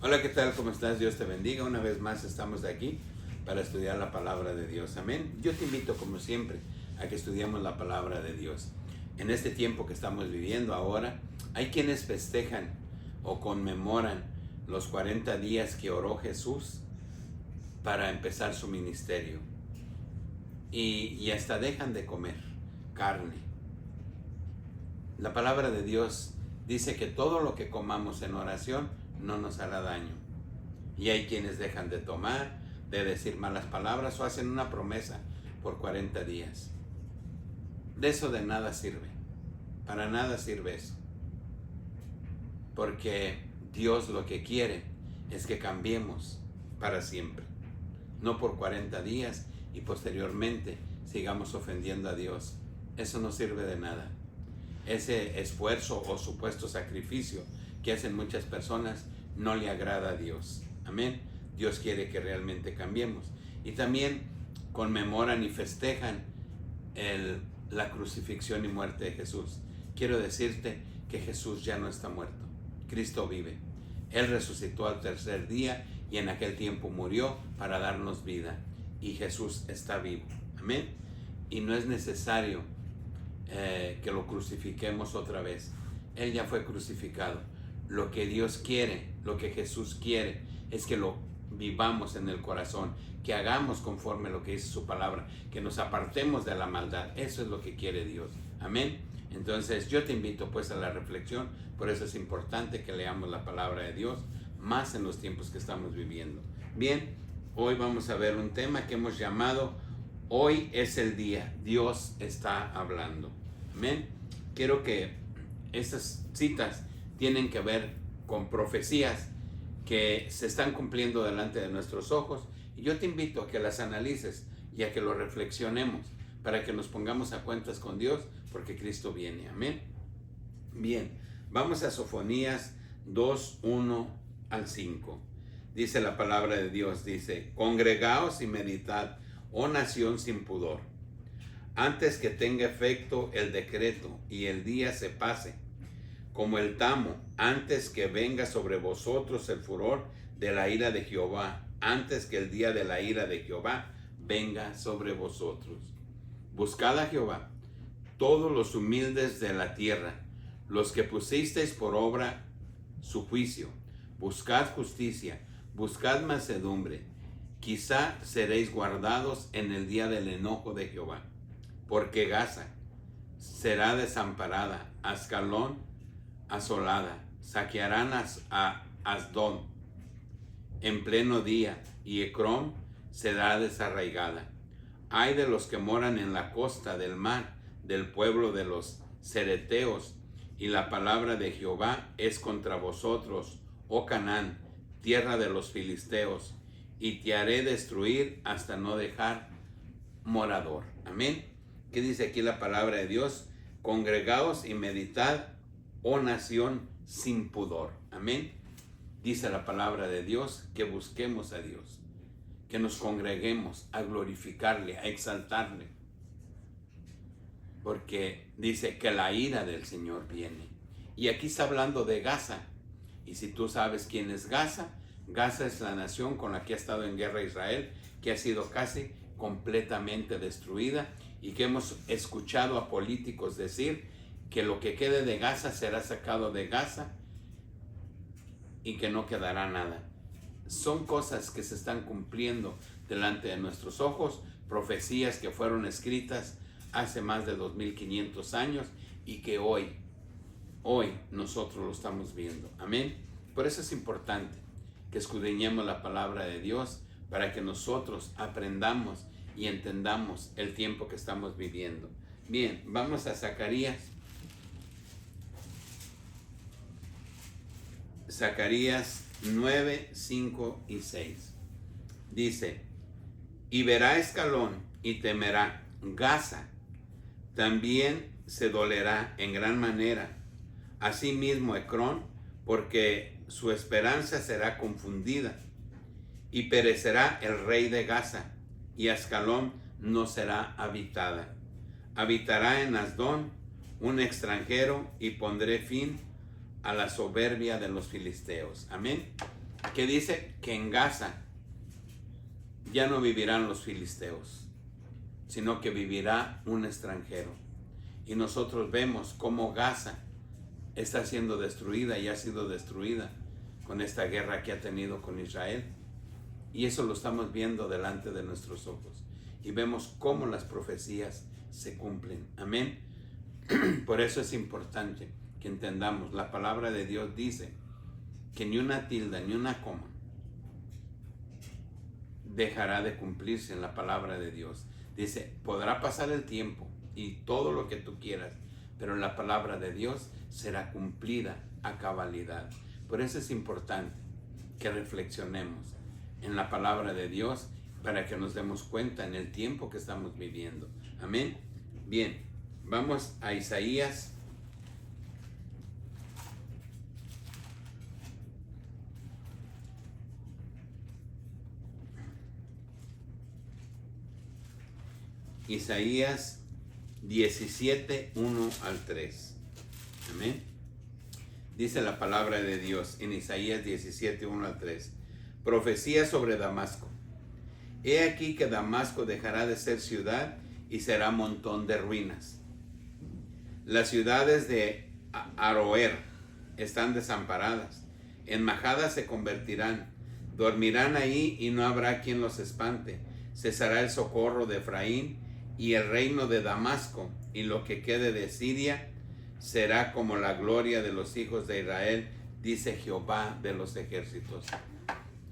Hola, ¿qué tal? ¿Cómo estás? Dios te bendiga. Una vez más estamos aquí para estudiar la palabra de Dios. Amén. Yo te invito, como siempre, a que estudiemos la palabra de Dios. En este tiempo que estamos viviendo ahora, hay quienes festejan o conmemoran los 40 días que oró Jesús para empezar su ministerio. Y hasta dejan de comer carne. La palabra de Dios dice que todo lo que comamos en oración no nos hará daño. Y hay quienes dejan de tomar, de decir malas palabras o hacen una promesa por 40 días. De eso de nada sirve. Para nada sirve eso. Porque Dios lo que quiere es que cambiemos para siempre. No por 40 días y posteriormente sigamos ofendiendo a Dios. Eso no sirve de nada. Ese esfuerzo o supuesto sacrificio que hacen muchas personas no le agrada a Dios. Amén. Dios quiere que realmente cambiemos. Y también conmemoran y festejan la crucifixión y muerte de Jesús. Quiero decirte que Jesús ya no está muerto. Cristo vive. Él resucitó al tercer día y en aquel tiempo murió para darnos vida. Y Jesús está vivo. Amén. Y no es necesario que lo crucifiquemos otra vez. Él ya fue crucificado. Lo que Dios quiere, lo que Jesús quiere, es que lo vivamos en el corazón, que hagamos conforme a lo que dice su palabra, que nos apartemos de la maldad. Eso es lo que quiere Dios. Amén. Entonces yo te invito pues a la reflexión. Por eso es importante que leamos la palabra de Dios, más en los tiempos que estamos viviendo. Bien, hoy vamos a ver un tema que hemos llamado Hoy es el día, Dios está hablando. Amén. Quiero que estas citas tienen que ver con profecías que se están cumpliendo delante de nuestros ojos. Y yo te invito a que las analices y a que lo reflexionemos para que nos pongamos a cuentas con Dios, porque Cristo viene. Amén. Bien, vamos a Sofonías 2, 1 al 5. Dice la palabra de Dios, dice: congregaos y meditad, oh nación sin pudor, antes que tenga efecto el decreto y el día se pase, como el tamo, antes que venga sobre vosotros el furor de la ira de Jehová, antes que el día de la ira de Jehová venga sobre vosotros. Buscad a Jehová, todos los humildes de la tierra, los que pusisteis por obra su juicio. Buscad justicia, buscad mansedumbre. Quizá seréis guardados en el día del enojo de Jehová. Porque Gaza será desamparada, Ascalón asolada, saquearán a Asdod en pleno día, y Ecrón será desarraigada. Ay de los que moran en la costa del mar, del pueblo de los cereteos, y la palabra de Jehová es contra vosotros, oh Canaán, tierra de los filisteos, y te haré destruir hasta no dejar morador. Amén. ¿Qué dice aquí la palabra de Dios? Congregaos y meditad, oh nación sin pudor. Amén. Dice la palabra de Dios que busquemos a Dios, que nos congreguemos a glorificarle, a exaltarle, porque dice que la ira del Señor viene. Y aquí está hablando de Gaza. Y si tú sabes quién es Gaza, Gaza es la nación con la que ha estado en guerra Israel, que ha sido casi completamente destruida, y que hemos escuchado a políticos decir que lo que quede de Gaza será sacado de Gaza y que no quedará nada. Son cosas que se están cumpliendo delante de nuestros ojos, profecías que fueron escritas hace más de 2500 años y que hoy nosotros lo estamos viendo. Amén. Por eso es importante que escudriñemos la palabra de Dios para que nosotros aprendamos y entendamos el tiempo que estamos viviendo. Bien, vamos a Zacarías. Zacarías 9, 5 y 6. Dice: y verá Escalón y temerá, Gaza también se dolerá en gran manera, asimismo Ecrón, porque su esperanza será confundida, y perecerá el rey de Gaza, y Ascalón no será habitada. Habitará en Asdón un extranjero, y pondré fin a la soberbia de los filisteos. Amén. que dice que en Gaza ya no vivirán los filisteos, sino que vivirá un extranjero. Y nosotros vemos cómo Gaza está siendo destruida y ha sido destruida con esta guerra que ha tenido con Israel. Y eso lo estamos viendo delante de nuestros ojos. Y vemos cómo las profecías se cumplen. Amén. Por eso es importante que entendamos. La palabra de Dios dice que ni una tilde ni una coma dejará de cumplirse en la palabra de Dios. Dice, podrá pasar el tiempo y todo lo que tú quieras, pero la palabra de Dios será cumplida a cabalidad. Por eso es importante que reflexionemos en la palabra de Dios para que nos demos cuenta en el tiempo que estamos viviendo. Amén. Bien, vamos a Isaías. Isaías 17, 1 al 3. Amén. Dice la palabra de Dios en Isaías 17, 1 al 3. Profecía sobre Damasco. He aquí que Damasco dejará de ser ciudad y será montón de ruinas. Las ciudades de Aroer están desamparadas. En majadas se convertirán. Dormirán ahí y no habrá quien los espante. Cesará el socorro de Efraín y el reino de Damasco, y lo que quede de Siria será como la gloria de los hijos de Israel, dice Jehová de los ejércitos.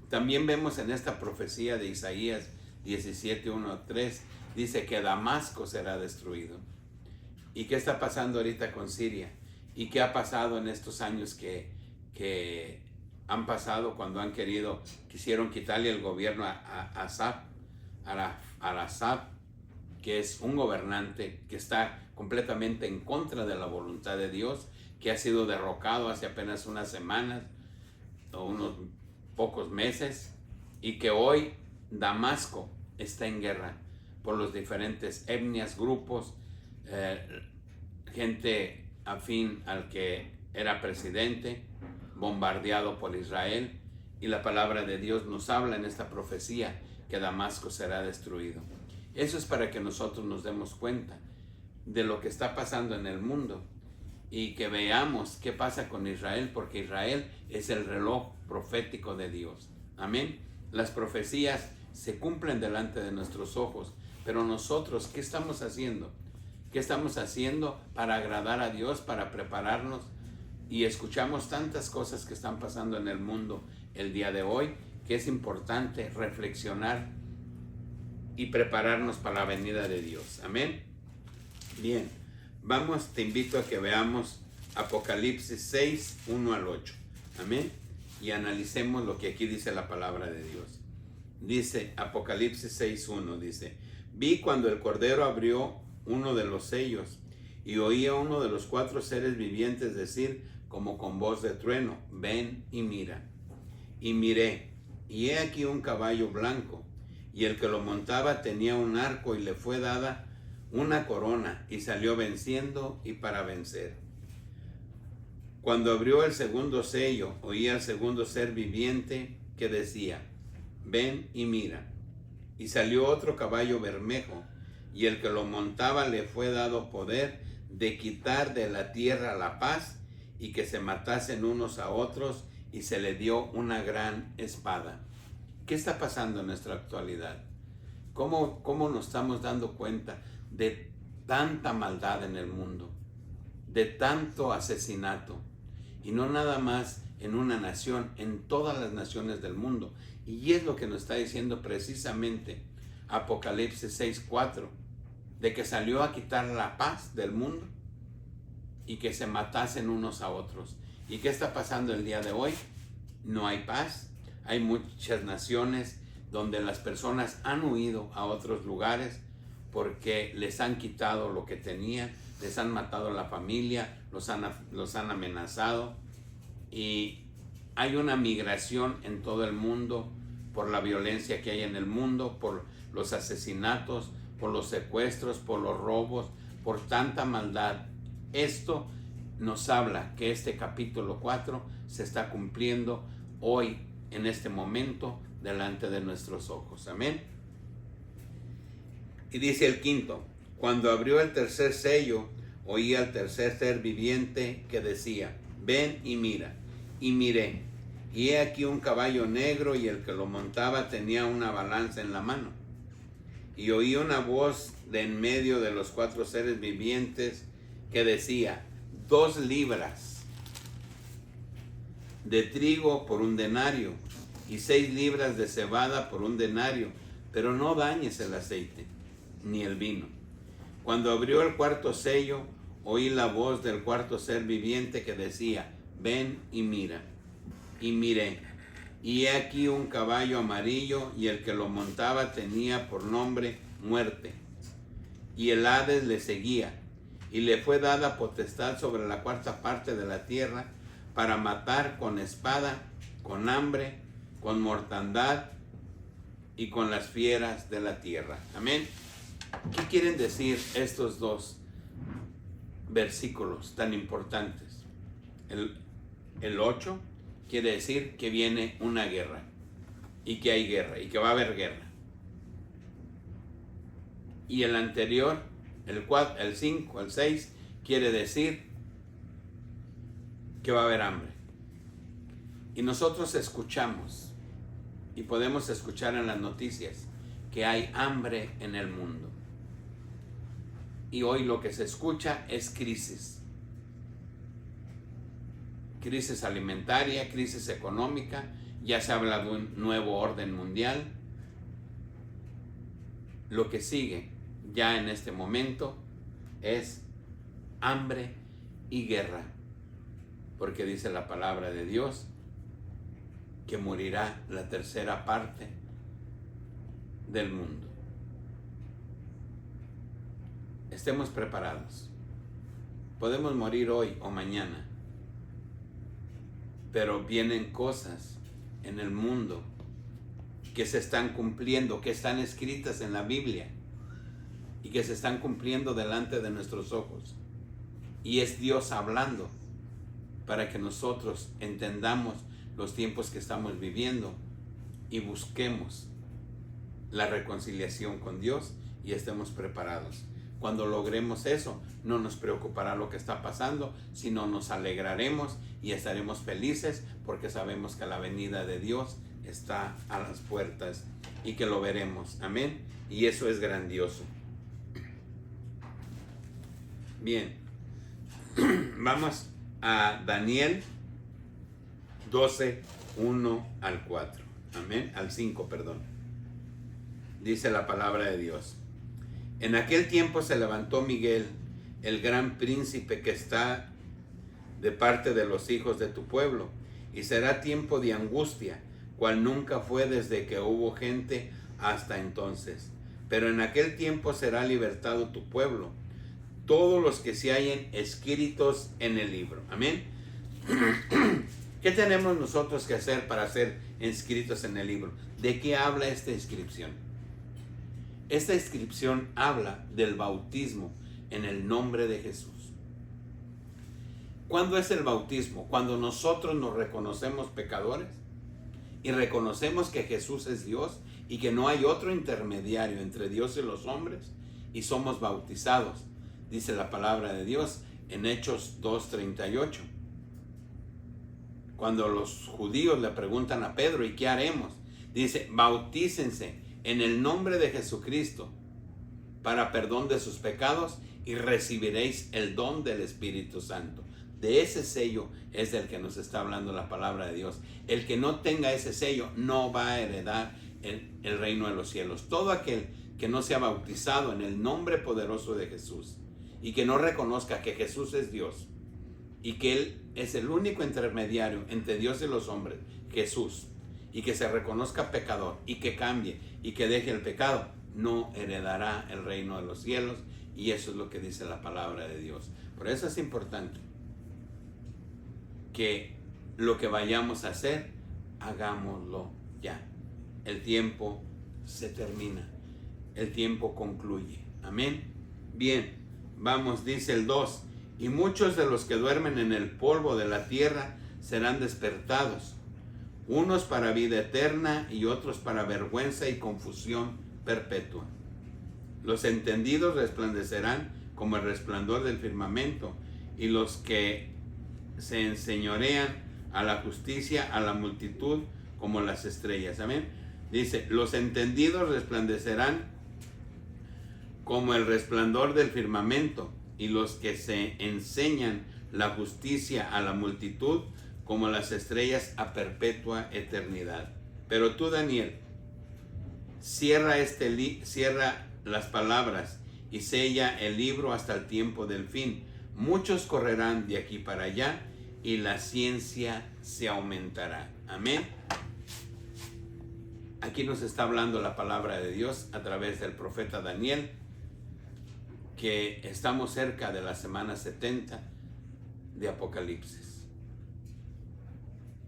También vemos en esta profecía de Isaías 17, 1 a 3, dice que Damasco será destruido. ¿Y qué está pasando ahorita con Siria? ¿Y qué ha pasado en estos años que han pasado cuando quisieron quitarle el gobierno a Assad, que es un gobernante que está completamente en contra de la voluntad de Dios, que ha sido derrocado hace apenas unas semanas o unos pocos meses, y que hoy Damasco está en guerra por los diferentes etnias, grupos, gente afín al que era presidente, bombardeado por Israel, y la palabra de Dios nos habla en esta profecía que Damasco será destruido. Eso es para que nosotros nos demos cuenta de lo que está pasando en el mundo y que veamos qué pasa con Israel, porque Israel es el reloj profético de Dios. Amén. Las profecías se cumplen delante de nuestros ojos, pero nosotros, ¿qué estamos haciendo? ¿Qué estamos haciendo para agradar a Dios, para prepararnos? Y escuchamos tantas cosas que están pasando en el mundo el día de hoy, que es importante reflexionar y prepararnos para la venida de Dios. Amén. Bien, te invito a que veamos Apocalipsis 6, 1 al 8. Amén. Y analicemos lo que aquí dice la palabra de Dios. Dice Apocalipsis 6, 1, dice: vi cuando el Cordero abrió uno de los sellos y oí a uno de los 4 seres vivientes decir como con voz de trueno: ven y mira. Y miré, y he aquí un caballo blanco, y el que lo montaba tenía un arco y le fue dada una corona, y salió venciendo y para vencer. Cuando abrió el segundo sello, oí al segundo ser viviente que decía: ven y mira. Y salió otro caballo bermejo, y el que lo montaba le fue dado poder de quitar de la tierra la paz, y que se matasen unos a otros, y se le dio una gran espada. ¿Qué está pasando en nuestra actualidad? ¿Cómo nos estamos dando cuenta de tanta maldad en el mundo? De tanto asesinato. Y no nada más en una nación, en todas las naciones del mundo. Y es lo que nos está diciendo precisamente Apocalipsis 6:4, de que salió a quitar la paz del mundo y que se matasen unos a otros. ¿Y qué está pasando el día de hoy? No hay paz. Hay muchas naciones donde las personas han huido a otros lugares porque les han quitado lo que tenían, les han matado a la familia, los han amenazado, y hay una migración en todo el mundo por la violencia que hay en el mundo, por los asesinatos, por los secuestros, por los robos, por tanta maldad. Esto nos habla que este capítulo 4 se está cumpliendo hoy en este momento delante de nuestros ojos. Amén. Y dice el quinto: cuando abrió el tercer sello, oí al tercer ser viviente que decía: ven y mira. Y miré, y he aquí un caballo negro, y el que lo montaba tenía una balanza en la mano. Y oí una voz de en medio de los 4 seres vivientes que decía: 2 libras de trigo por 1 denario, y 6 libras de cebada por 1 denario, pero no dañes el aceite, ni el vino. Cuando abrió el cuarto sello, oí la voz del cuarto ser viviente que decía: ven y mira. Y miré, y he aquí un caballo amarillo, y el que lo montaba tenía por nombre Muerte, y el Hades le seguía, y le fue dada potestad sobre la 4ª parte de la tierra, para matar con espada, con hambre, con mortandad y con las fieras de la tierra. Amén. ¿Qué quieren decir estos 2 versículos tan importantes? El 8 quiere decir que viene una guerra, y que hay guerra, y que va a haber guerra. Y el anterior, el 5, el 6, quiere decir que va a haber hambre. Y nosotros escuchamos, y podemos escuchar en las noticias, que hay hambre en el mundo. Y hoy lo que se escucha es crisis. Crisis alimentaria, crisis económica, ya se habla de un nuevo orden mundial. Lo que sigue ya en este momento es hambre y guerra, porque dice la palabra de Dios que morirá la 1/3 parte del mundo. Estemos preparados. Podemos morir hoy o mañana, pero vienen cosas en el mundo que se están cumpliendo, que están escritas en la Biblia y que se están cumpliendo delante de nuestros ojos. Y es Dios hablando para que nosotros entendamos los tiempos que estamos viviendo y busquemos la reconciliación con Dios y estemos preparados. Cuando logremos eso, no nos preocupará lo que está pasando, sino nos alegraremos y estaremos felices porque sabemos que la venida de Dios está a las puertas y que lo veremos. Amén. Y eso es grandioso. Bien. Vamos a Daniel 12, 1 al 4. Amén. Al 5, perdón. Dice la palabra de Dios: en aquel tiempo se levantó Miguel, el gran príncipe que está de parte de los hijos de tu pueblo, y será tiempo de angustia, cual nunca fue desde que hubo gente hasta entonces. Pero en aquel tiempo será libertado tu pueblo, todos los que se hallen escritos en el libro. Amén. ¿Qué tenemos nosotros que hacer para ser inscritos en el libro? ¿De qué habla esta inscripción? Esta inscripción habla del bautismo en el nombre de Jesús. ¿Cuándo es el bautismo? Cuando nosotros nos reconocemos pecadores y reconocemos que Jesús es Dios y que no hay otro intermediario entre Dios y los hombres, y somos bautizados. Dice la palabra de Dios en Hechos 2:38. Cuando los judíos le preguntan a Pedro: ¿y qué haremos? Dice: bautícense en el nombre de Jesucristo para perdón de sus pecados y recibiréis el don del Espíritu Santo. De ese sello es del que nos está hablando la palabra de Dios. El que no tenga ese sello no va a heredar el reino de los cielos. Todo aquel que no sea bautizado en el nombre poderoso de Jesús y que no reconozca que Jesús es Dios y que Él es el único intermediario entre Dios y los hombres, Jesús, y que se reconozca pecador y que cambie y que deje el pecado, no heredará el reino de los cielos. Y eso es lo que dice la palabra de Dios. Por eso es importante que lo que vayamos a hacer, hagámoslo ya. El tiempo se termina, el tiempo concluye. Amén. Bien, vamos, dice el 2: y muchos de los que duermen en el polvo de la tierra serán despertados, unos para vida eterna y otros para vergüenza y confusión perpetua. Los entendidos resplandecerán como el resplandor del firmamento, y los que se enseñorean a la justicia, a la multitud, como las estrellas. Amén. Dice, los entendidos resplandecerán como el resplandor del firmamento, y los que se enseñan la justicia a la multitud, como las estrellas a perpetua eternidad. Pero tú, Daniel, cierra las palabras y sella el libro hasta el tiempo del fin. Muchos correrán de aquí para allá y la ciencia se aumentará. Amén. Aquí nos está hablando la palabra de Dios a través del profeta Daniel, que estamos cerca de la semana 70 de Apocalipsis.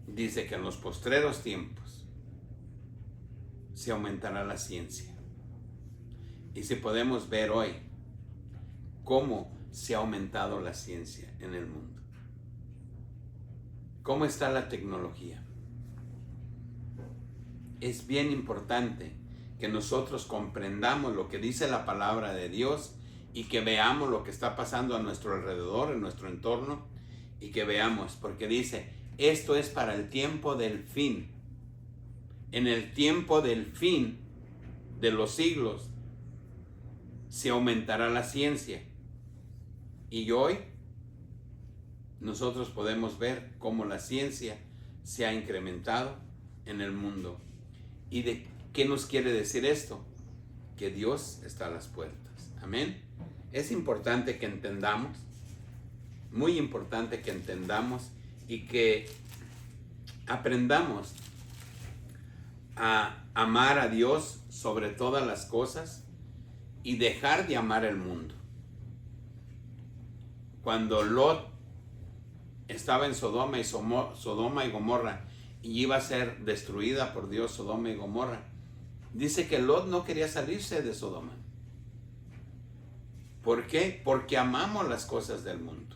Dice que en los postreros tiempos se aumentará la ciencia. Y si podemos ver hoy cómo se ha aumentado la ciencia en el mundo, cómo está la tecnología, es bien importante que nosotros comprendamos lo que dice la palabra de Dios y que veamos lo que está pasando a nuestro alrededor, en nuestro entorno, y que veamos, porque dice, esto es para el tiempo del fin. En el tiempo del fin de los siglos se aumentará la ciencia. Y hoy nosotros podemos ver cómo la ciencia se ha incrementado en el mundo. ¿Y de qué nos quiere decir esto? Que Dios está a las puertas. Amén. Es importante que entendamos, muy importante que entendamos y que aprendamos a amar a Dios sobre todas las cosas y dejar de amar el mundo. Cuando Lot estaba en Sodoma y Gomorra y iba a ser destruida por Dios Sodoma y Gomorra, dice que Lot no quería salirse de Sodoma. ¿Por qué? Porque amamos las cosas del mundo.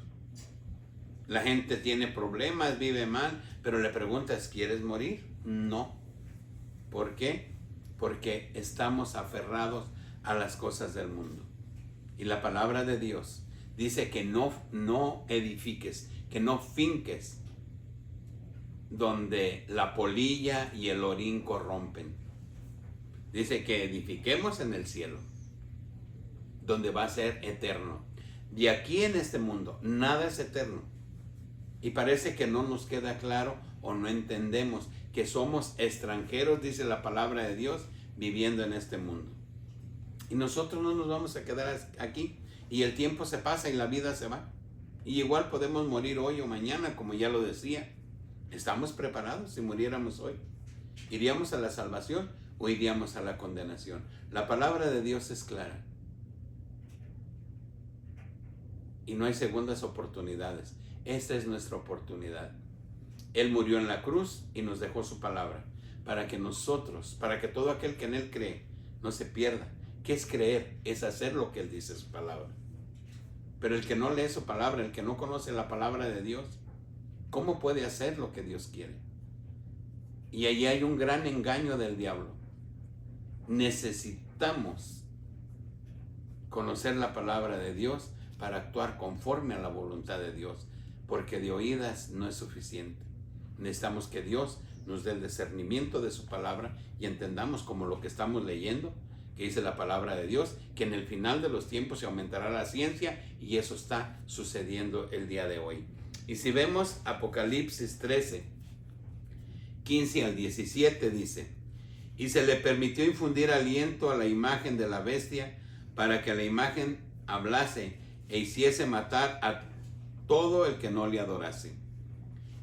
La gente tiene problemas, vive mal, pero le preguntas, ¿quieres morir? No. ¿Por qué? Porque estamos aferrados a las cosas del mundo. Y la palabra de Dios dice que no edifiques, que no finques donde la polilla y el orín corrompen. Dice que edifiquemos en el cielo, donde va a ser eterno. De aquí en este mundo, nada es eterno. Y parece que no nos queda claro o no entendemos que somos extranjeros, dice la palabra de Dios, viviendo en este mundo. Y nosotros no nos vamos a quedar aquí. Y el tiempo se pasa y la vida se va. Y igual podemos morir hoy o mañana, como ya lo decía. ¿Estamos preparados si muriéramos hoy? ¿Iríamos a la salvación o iríamos a la condenación? La palabra de Dios es clara. Y no hay segundas oportunidades. Esta es nuestra oportunidad. Él murió en la cruz y nos dejó su palabra para que nosotros, para que todo aquel que en Él cree no se pierda. ¿Qué es creer? Es hacer lo que Él dice, su palabra. Pero el que no lee su palabra, el que no conoce la palabra de Dios, ¿cómo puede hacer lo que Dios quiere? Y allí hay un gran engaño del diablo. Necesitamos conocer la palabra de Dios para actuar conforme a la voluntad de Dios, porque de oídas no es suficiente. Necesitamos que Dios nos dé el discernimiento de su palabra y entendamos como lo que estamos leyendo, que dice la palabra de Dios, que en el final de los tiempos se aumentará la ciencia, y eso está sucediendo el día de hoy. Y si vemos Apocalipsis 13, 15 al 17, dice, y se le permitió infundir aliento a la imagen de la bestia para que la imagen hablase e hiciese matar a todo el que no le adorase.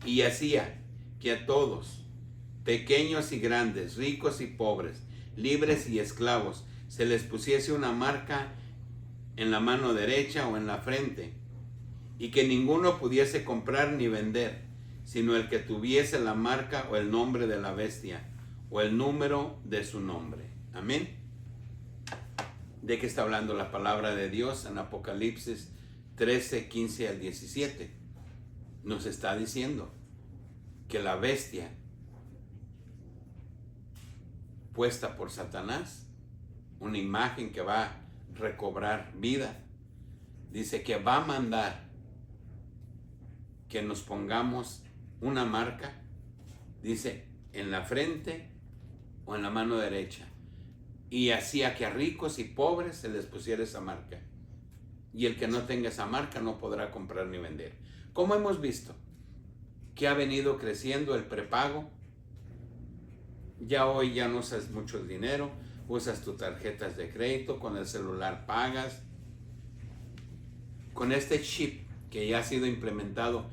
Y hacía que a todos, pequeños y grandes, ricos y pobres, libres y esclavos, se les pusiese una marca en la mano derecha o en la frente, y que ninguno pudiese comprar ni vender, sino el que tuviese la marca o el nombre de la bestia, o el número de su nombre. Amén. ¿De qué está hablando la palabra de Dios en Apocalipsis 13, 15 al 17? Nos está diciendo que la bestia puesta por Satanás, una imagen que va a recobrar vida. Dice que va a mandar que nos pongamos una marca, dice, en la frente o en la mano derecha. Y hacía que a ricos y pobres se les pusiera esa marca. Y el que no tenga esa marca no podrá comprar ni vender. Como hemos visto que ha venido creciendo el prepago, ya hoy ya no usas mucho dinero, usas tus tarjetas de crédito, con el celular pagas. Con este chip que ya ha sido implementado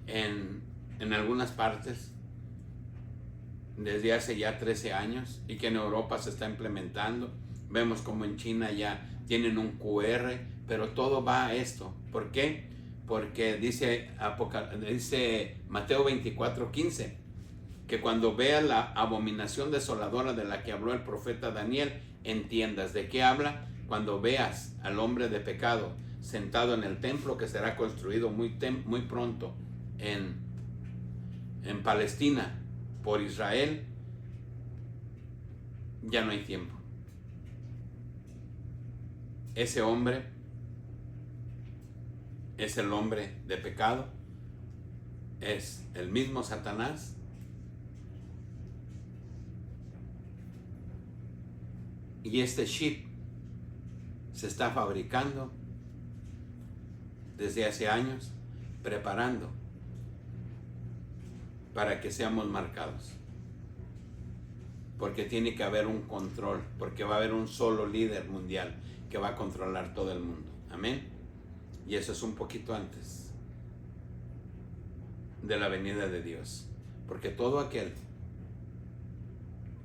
en algunas partes desde hace ya 13 años y que en Europa se está implementando. Vemos como en China ya tienen un QR, pero todo va a esto. ¿Por qué? Porque dice Mateo 24:15, que cuando veas la abominación desoladora de la que habló el profeta Daniel, entiendas de qué habla. Cuando veas al hombre de pecado sentado en el templo que será construido muy pronto en Palestina por Israel, ya no hay tiempo. Ese hombre es el hombre de pecado, es el mismo Satanás, y este chip se está fabricando desde hace años, preparando para que seamos marcados, porque tiene que haber un control, porque va a haber un solo líder mundial que va a controlar todo el mundo. Amén. Y eso es un poquito antes de la venida de Dios, porque todo aquel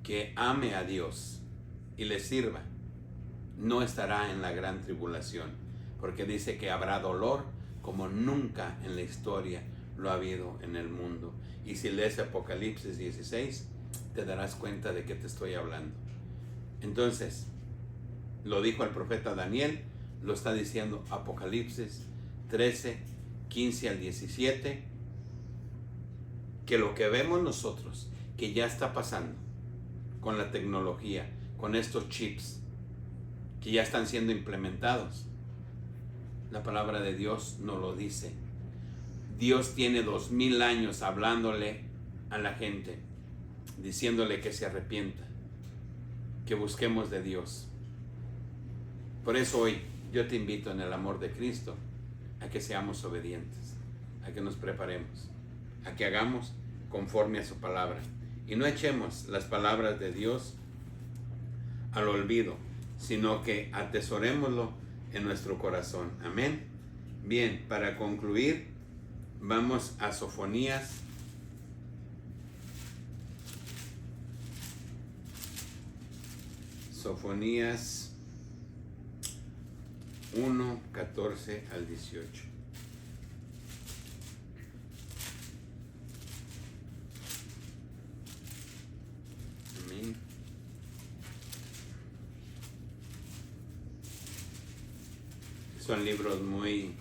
que ame a Dios y le sirva no estará en la gran tribulación, porque dice que habrá dolor como nunca en la historia lo ha habido en el mundo. Y si lees Apocalipsis 16, te darás cuenta de qué te estoy hablando. Entonces, lo dijo el profeta Daniel, lo está diciendo Apocalipsis 13, 15 al 17, que lo que vemos nosotros, que ya está pasando con la tecnología, con estos chips, que ya están siendo implementados, la palabra de Dios nos lo dice. Dios tiene 2000 años hablándole a la gente, diciéndole que se arrepienta, que busquemos de Dios. Por eso hoy yo te invito en el amor de Cristo a que seamos obedientes, a que nos preparemos, a que hagamos conforme a su palabra y no echemos las palabras de Dios al olvido, sino que atesorémoslo en nuestro corazón. Amén. Bien, para concluir, vamos a Sofonías. Sofonías 1, 14 al 18. Amén. Son libros muy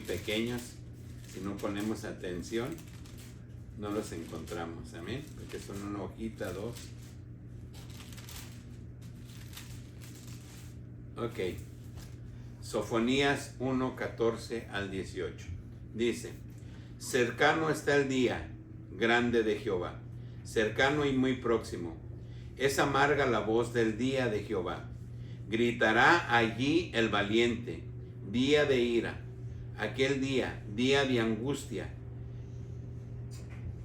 pequeños. Si no ponemos atención, no los encontramos. Amén. Porque son una hojita, dos. Ok. Sofonías 1, 14 al 18. Dice: cercano está el día grande de Jehová, cercano y muy próximo. Es amarga la voz del día de Jehová. Gritará allí el valiente, día de ira, aquel día, día de angustia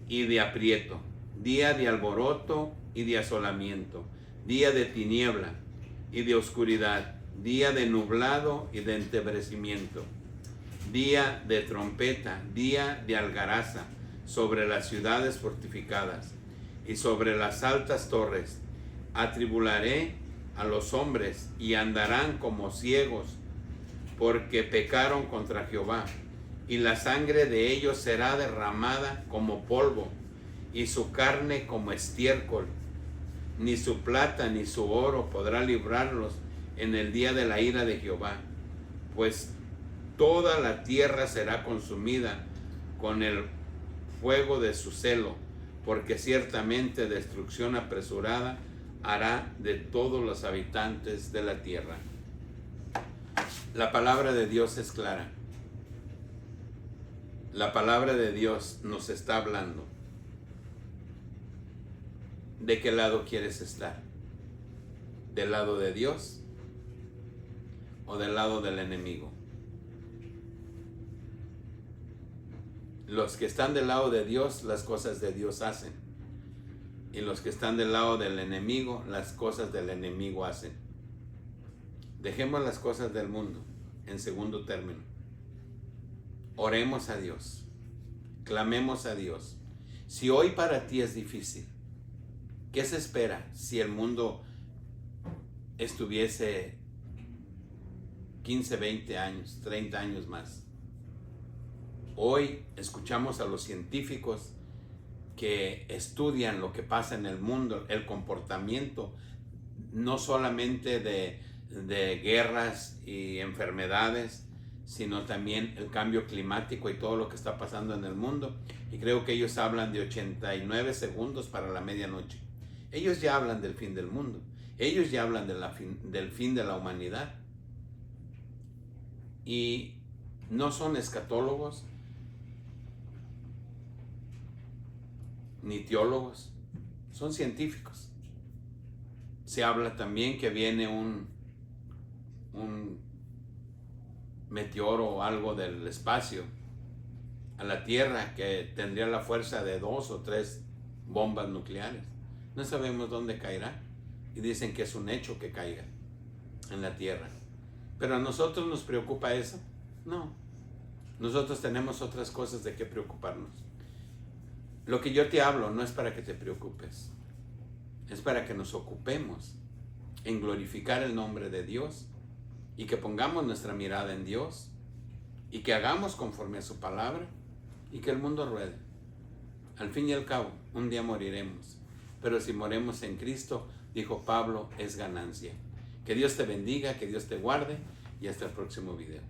y de aprieto, día de alboroto y de asolamiento, día de tiniebla y de oscuridad, día de nublado y de entebrecimiento, día de trompeta, día de algaraza sobre las ciudades fortificadas y sobre las altas torres. Atribularé a los hombres y andarán como ciegos, porque pecaron contra Jehová, y la sangre de ellos será derramada como polvo, y su carne como estiércol. Ni su plata ni su oro podrá librarlos en el día de la ira de Jehová, pues toda la tierra será consumida con el fuego de su celo, porque ciertamente destrucción apresurada hará de todos los habitantes de la tierra. La palabra de Dios es clara. La palabra de Dios nos está hablando. ¿De qué lado quieres estar? ¿Del lado de Dios o del lado del enemigo? Los que están del lado de Dios, las cosas de Dios hacen. Y los que están del lado del enemigo, las cosas del enemigo hacen. Dejemos las cosas del mundo en segundo término. Oremos a Dios. Clamemos a Dios. Si hoy para ti es difícil, ¿qué se espera si el mundo estuviese 15, 20 años, 30 años más? Hoy escuchamos a los científicos que estudian lo que pasa en el mundo, el comportamiento, no solamente de guerras y enfermedades, sino también el cambio climático y todo lo que está pasando en el mundo. Y creo que ellos hablan de 89 segundos para la medianoche. Ellos ya hablan del fin del mundo. Ellos ya hablan del fin de la humanidad. Y no son escatólogos, ni teólogos, son científicos. Se habla también que viene un meteoro o algo del espacio a la Tierra que tendría la fuerza de 2 o 3 bombas nucleares. No sabemos dónde caerá y dicen que es un hecho que caiga en la Tierra. Pero a nosotros nos preocupa eso. No, nosotros tenemos otras cosas de qué preocuparnos. Lo que yo te hablo no es para que te preocupes, es para que nos ocupemos en glorificar el nombre de Dios y que pongamos nuestra mirada en Dios y que hagamos conforme a su palabra y que el mundo ruede. Al fin y al cabo, un día moriremos, pero si moremos en Cristo, dijo Pablo, es ganancia. Que Dios te bendiga, que Dios te guarde y hasta el próximo video.